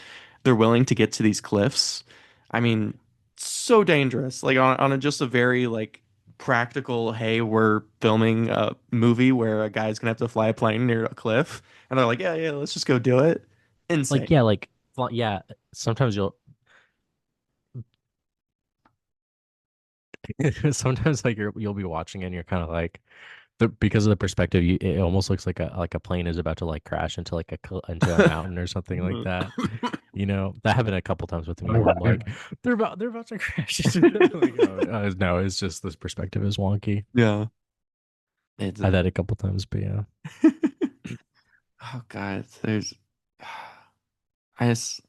they're willing to get to these cliffs. I mean, so dangerous. Like on just a very like practical, hey, we're filming a movie where a guy's gonna have to fly a plane near a cliff. And they're like, yeah, yeah, let's just go do it. Insane. Like yeah, like well, yeah, sometimes you'll sometimes like you'll be watching it and you're kind of like because of the perspective it almost looks like a plane is about to like crash into like into a mountain or something like that. You know, that happened a couple times with me where I'm like, they're about to crash. Like, oh, no, it's just this perspective is wonky. Yeah. It's I've had it a couple times, but yeah. oh God, there's I just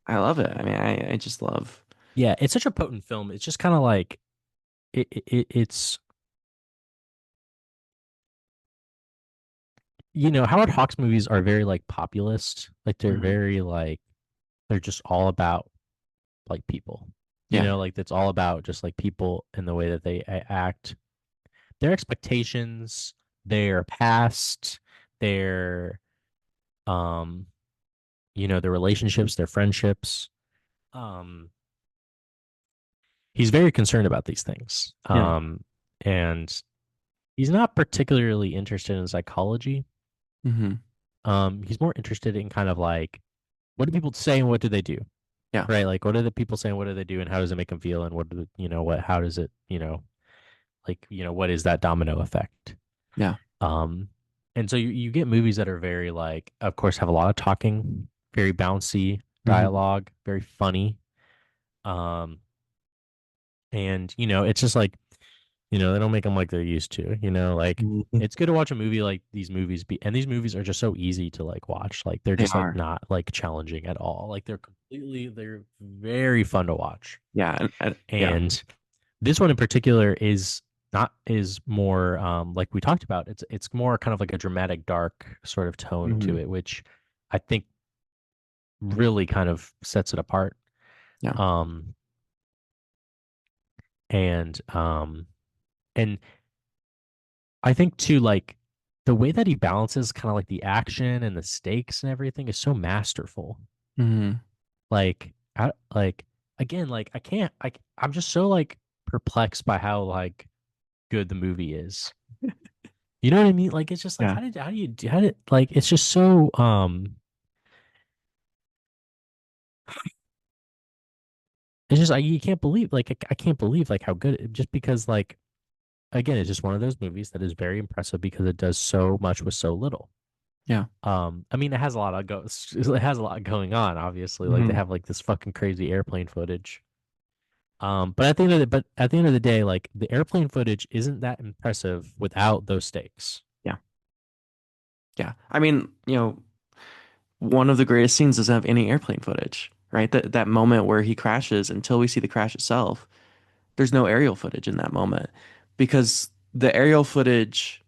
I love it. I mean, I just love. Yeah, it's such a potent film. It's just kind of like it's Howard Hawks movies are very like populist. Like they're Mhm. very like they're just all about like people. Yeah. Like that's all about just like people and the way that they act, their expectations, their past, their um their relationships, their friendships. Um he's very concerned about these things. Yeah. And he's not particularly interested in psychology. Hmm. He's more interested in kind of like what do people say and what do they do? Yeah. Right? Like what do the people say and what do they do and how does it make them feel and what how does it, what is that domino effect? Yeah. Um and so you get movies that are very like of course have a lot of talking, very bouncy Hmm. dialogue, very funny. Um and it's just like they don't make them like they're used to, like Hmm. it's good to watch a movie like these movies and these movies are just so easy to like watch. Like they're They just like are. not like challenging at all. Like they're very fun to watch. Yeah. And yeah. And this one in particular is not is more like we talked about. It's more kind of like a dramatic, dark sort of tone to Hmm. it, which I think really kind of sets it apart. Yeah. Um and I think too, like the way that he balances kind of like the action and the stakes and everything is so masterful. Hmm. Like, like again, like I'm just so like perplexed by how like good the movie is. You know what I mean? Like, it's just like Yeah. how did like it's just so it's just like you can't believe like I can't believe like how good just because like again it's just one of those movies that is very impressive because it does so much with so little. Yeah. I mean, it has a lot of it has a lot going on, obviously. Like they Hmm. have like this fucking crazy airplane footage. But at the end of the day, like the airplane footage isn't that impressive without those stakes. Yeah. Yeah. I mean, one of the greatest scenes doesn't have any airplane footage, right? That moment where he crashes until we see the crash itself, there's no aerial footage in that moment because the aerial footage,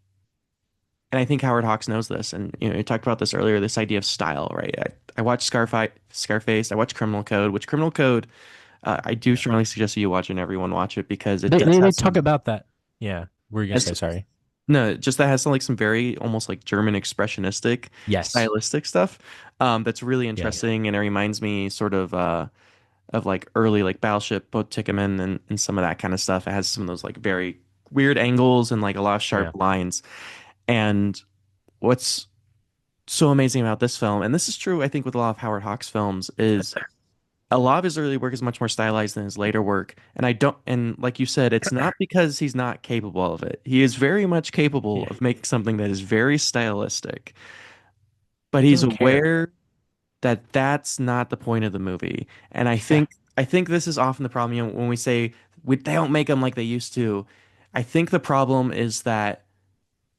and I think Howard Hawks knows this, and you talked about this earlier, this idea of style, right? I watched Scarface, I watched Criminal Code, which Criminal Code, I do Yeah. strongly suggest that you watch it and everyone watch it because it does They have talk some, about that. Yeah. What were you gonna has say? Sorry. no, just that has some very almost like German expressionistic Yes. stylistic stuff, that's really Yeah, yeah. interesting, and it reminds me sort of like early like Battleship, Boat Tickman, and some of that kind of stuff. It has some of those like very weird angles and like a lot of sharp Yeah. lines. And what's so amazing about this film, and this is true, I think, with a lot of Howard Hawks films, is a lot of his early work is much more stylized than his later work. And I don't, and like you said, it's not because he's not capable of it. He is very much capable Yeah. of making something that is very stylistic, but He he's doesn't care. aware that that's not the point of the movie. And Yeah. I think this is often the problem, when we say they don't make them like they used to. I think the problem is that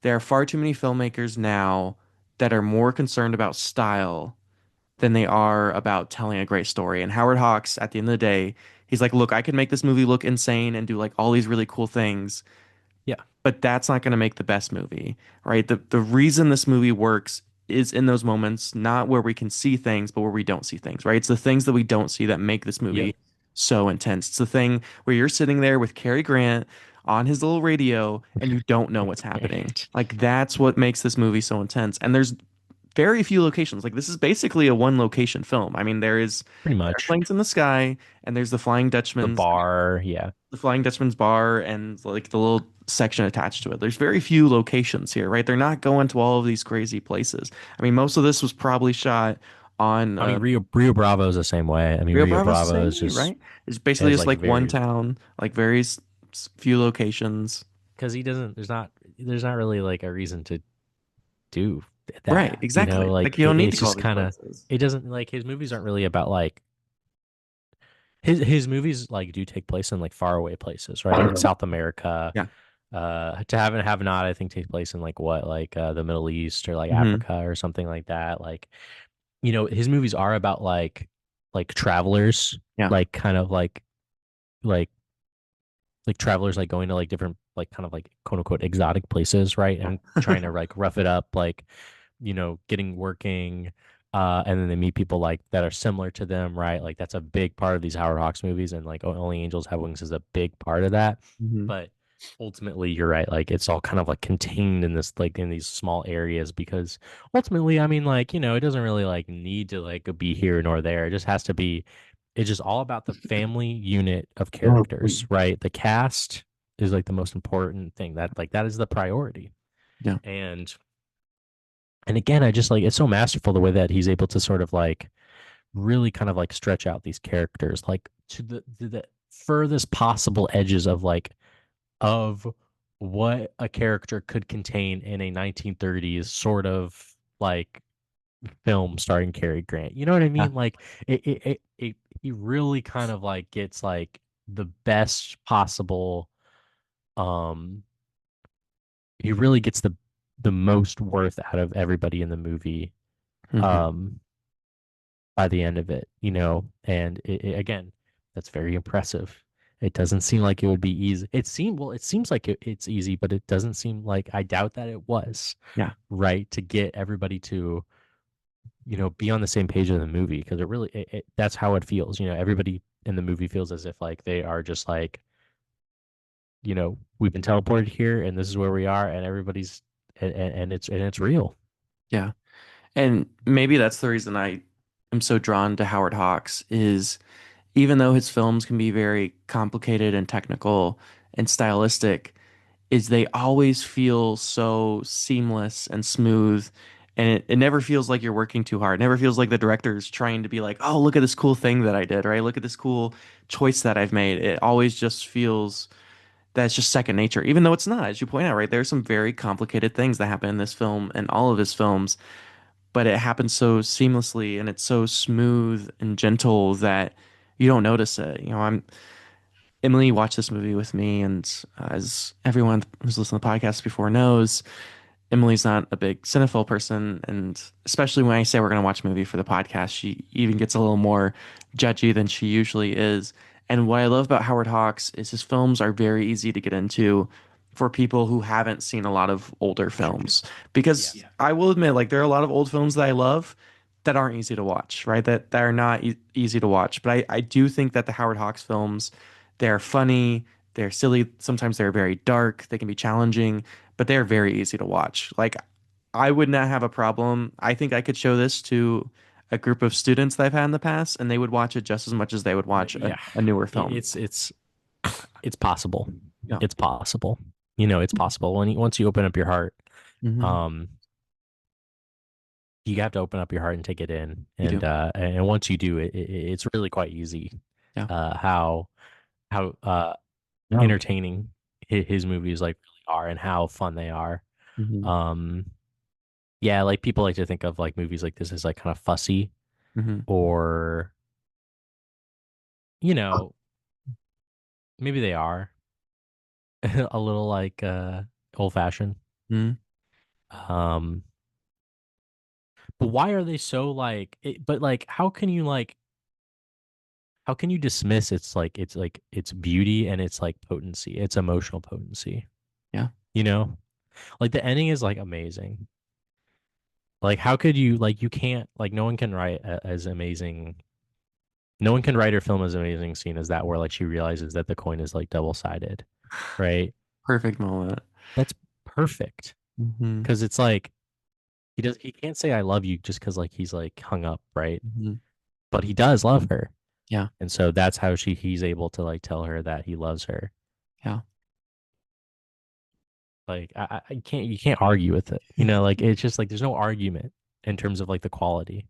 there are far too many filmmakers now that are more concerned about style than they are about telling a great story. And Howard Hawks, at the end of the day, He's like, look, I can make this movie look insane and do like all these really cool things, Yeah. but that's not going to make the best movie, right? The reason this movie works is in those moments, not where we can see things, but where we don't see things, right? It's the things that we don't see that make this Yep. movie so intense. It's the thing where you're sitting there with Cary Grant on his little radio and you don't know what's happening. Like that's what makes this movie so intense. And there's very few locations. Like this is basically a one location film. I mean, there is Pretty much. airplanes in the sky and there's The Dutchman's bar, yeah. the Flying Dutchman's bar and like the little section attached to it. There's very few locations here, right? They're not going to all of these crazy places. I mean, most of this was probably shot on I mean, Rio Bravo is the same way. I mean, Rio Rio Bravo's the Bravo same is way, just right? It's basically has just like like one very town, like very few locations. because he doesn't. There's not really like a reason to do Right, that. exactly. Like Like you don't need to it's go all just these kind of places. it doesn't like his movies aren't really about like his movies like do take place in like faraway places, right? Like South America. Yeah. To have not, I think takes place in like what like the Middle East or like Hmm. Africa or something like that. Like his movies are about like travelers, Yeah. like kind of like like travelers like going to like different like kind of like quote unquote exotic places, right? Yeah. And trying to like rough it up, like getting working, and then they meet people like that are similar to them, right? Like that's a big part of these Howard Hawks movies, and like Only Angels Have Wings is a big part of that. Hmm. But ultimately, you're right. Like it's all kind of like contained in this like in these small areas because ultimately, I mean, like it doesn't really like need to like be here nor there. It just has to be. It's just all about the family unit of characters, right? The cast is like the most important thing. That is the priority. Yeah. And again, I just like it's so masterful the way that he's able to sort of like really kind of like stretch out these characters like to the furthest possible edges of like of what a character could contain in a 1930s sort of like film starring Cary Grant. You know what I Yeah. mean? Like he really kind of like gets like the best possible um he really gets the most worth out of everybody in the movie Hmm. um by the end of it. And again, that's very impressive. It doesn't seem like it would be easy. It seems like it's easy, but it doesn't seem like I doubt that it was Yeah. right to get everybody to be on the same page in the movie because it really that's how it feels. Everybody in the movie feels as if like they are just like we've been teleported here and this is where we are and everybody's and it's real. Yeah. And maybe that's the reason I am so drawn to Howard Hawks is even though his films can be very complicated and technical and stylistic, is they always feel so seamless and smooth. And it never feels like you're working too hard. It never feels like the director's trying to be like, oh, look at this cool thing that I did, right? Look at this cool choice that I've made. It always just feels that it's just second nature, even though it's not, as you point out, right? There's some very complicated things that happen in this film and all of his films, but it happens so seamlessly and it's so smooth and gentle that you don't notice it. Emily watched this movie with me, and as everyone who's listened to the podcast before knows, Emily's not a big cinephile person, and especially when I say we're going to watch a movie for the podcast, she even gets a little more judgy than she usually is. And what I love about Howard Hawks is his films are very easy to get into for people who haven't seen a lot of older films. Yeah. Because I will admit, like there are a lot of old films that I love that aren't easy to watch, right? That are not easy to watch. But I do think that the Howard Hawks films, they're funny, they're silly, sometimes they're very dark, they can be challenging, but they're very easy to watch. Like I would not have a problem. I think I could show this to a group of students that I've had in the past, and they would watch it just as much as they would watch Yeah. a newer It- film. it's it's it's possible. Yeah. It's possible. It's possible once you open up your heart. Hmm. Um, you have to open up your heart and take it in, You do. and once you do, it's really quite easy. Yeah. How No. entertaining his movies like really are, and how fun they are. Hmm. Um, yeah, like people like to think of like movies like this as like kind of fussy Hmm. or you know maybe they are a little like old fashioned. Hmm. Um, but why are they so like? But like, how can you like? how can you dismiss its beauty and its like potency, its emotional potency, Yeah. you know? Like the ending is like amazing. Like how could you like you can't like no one can write as amazing. No one can write or film as amazing scene as that where like she realizes that the coin is like double-sided, right? Perfect moment. That's perfect Hmm. because it's like he can't say I love you just because like he's like hung up, right? Hmm. But he does love her. Yeah. And so that's how he's able to like tell her that he loves her. Yeah. Like I can't you can't argue with it. You know, like it's just like there's no argument in terms of like the quality.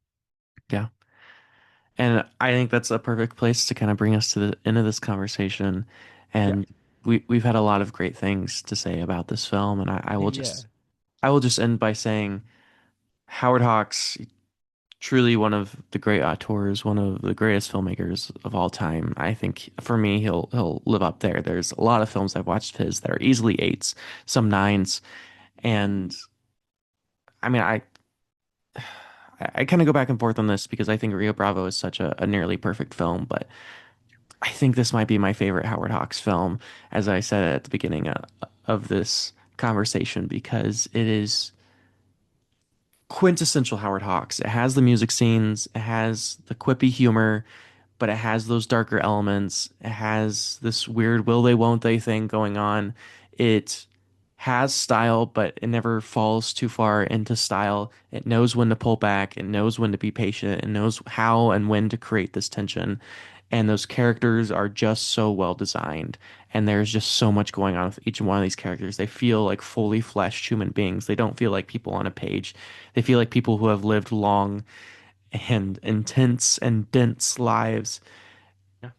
Yeah. And I think that's a perfect place to kind of bring us to the end of this conversation. Yeah. And we've had a lot of great things to say about this film, and Yeah. I will just end by saying Howard Hawks, truly one of the great auteurs, one of the greatest filmmakers of all time. I think for me, he'll live up there. There's a lot of films I've watched of his that are easily eights, some nines, and I mean I kind of go back and forth on this because I think Rio Bravo is such a nearly perfect film, but I think this might be my favorite Howard Hawks film, as I said at the beginning of this conversation, because it is quintessential Howard Hawks. It has the music scenes, it has the quippy humor, but it has those darker elements. It has this weird will they, won't they thing going on. It has style, but it never falls too far into style. It knows when to pull back, it knows when to be patient, it knows how and when to create this tension. And those characters are just so well designed. And there's just so much going on with each one of these characters. They feel like fully fleshed human beings. They don't feel like people on a page. They feel like people who have lived long and intense and dense lives. Yeah.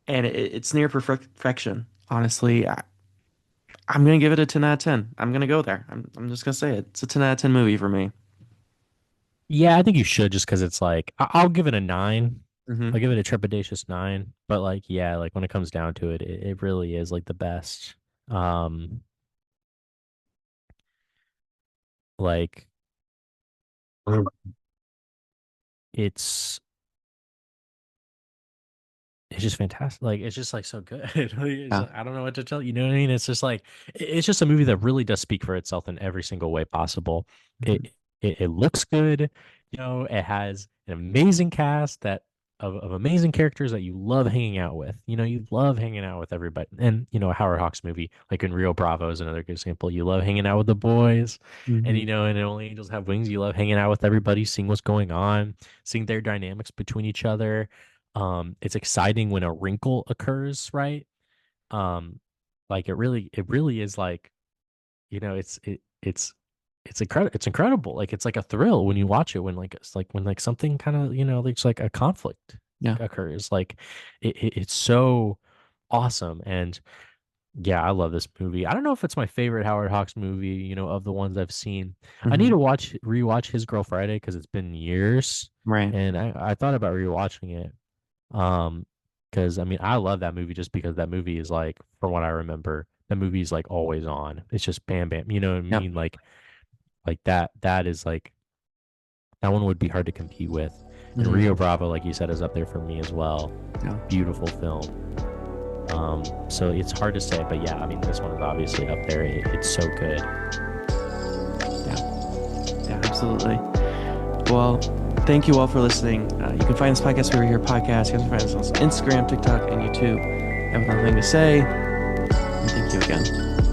And it's near perfection. Honestly, I'm gonna give it a 10 out of 10. I'm gonna go there. I'm just gonna say it. It's a 10 out of 10 movie for me. Yeah, I think you should just because it's like I'll give it a nine. Hmm. I'll give it a trepidatious nine. But like, yeah, like when it comes down to it, it really is like the best. Um, like it's it's just fantastic. Like it's just like so good. Like, it's Yeah. like, I don't know what to tell you. You know what I mean? It's just like it's just a movie that really does speak for itself in every single way possible. Hmm. It looks good. You know, it has an amazing cast of amazing characters that you love hanging out with. You know, you love hanging out with everybody. And you know, a Howard Hawks movie like in Rio Bravo is another good example. You love hanging out with the boys, and you Hmm. know, and Only Angels Have Wings. You love hanging out with everybody, seeing what's going on, seeing their dynamics between each other. It's exciting when a wrinkle occurs, right? Um, like it really is like, you know, it's incredible. Like it's like a thrill when you watch it when like it's like when like something kind of, you know, it's like a conflict Yeah. occurs. Like it's so awesome. And yeah, I love this movie. I don't know if it's my favorite Howard Hawks movie, you know, of the ones I've seen. I need Hmm. to rewatch His Girl Friday because it's been years. Right. And I thought about rewatching it. Because I mean, I love that movie just because that movie is like, from what I remember, that movie is like always on. It's just bam bam. You know what I Yep. mean? Like that is like that one would be hard to compete with. And Hmm. Rio Bravo, like you said, is up there for me as well. Yeah. Beautiful film. So it's hard to say, but yeah, I mean, this one is obviously up there. It's so good. Yeah. Yeah. Absolutely. Well, thank you all for listening. You can find this podcast wherever you hear podcasts. You can find us on Instagram, TikTok, and YouTube. I have nothing to say. And thank you again.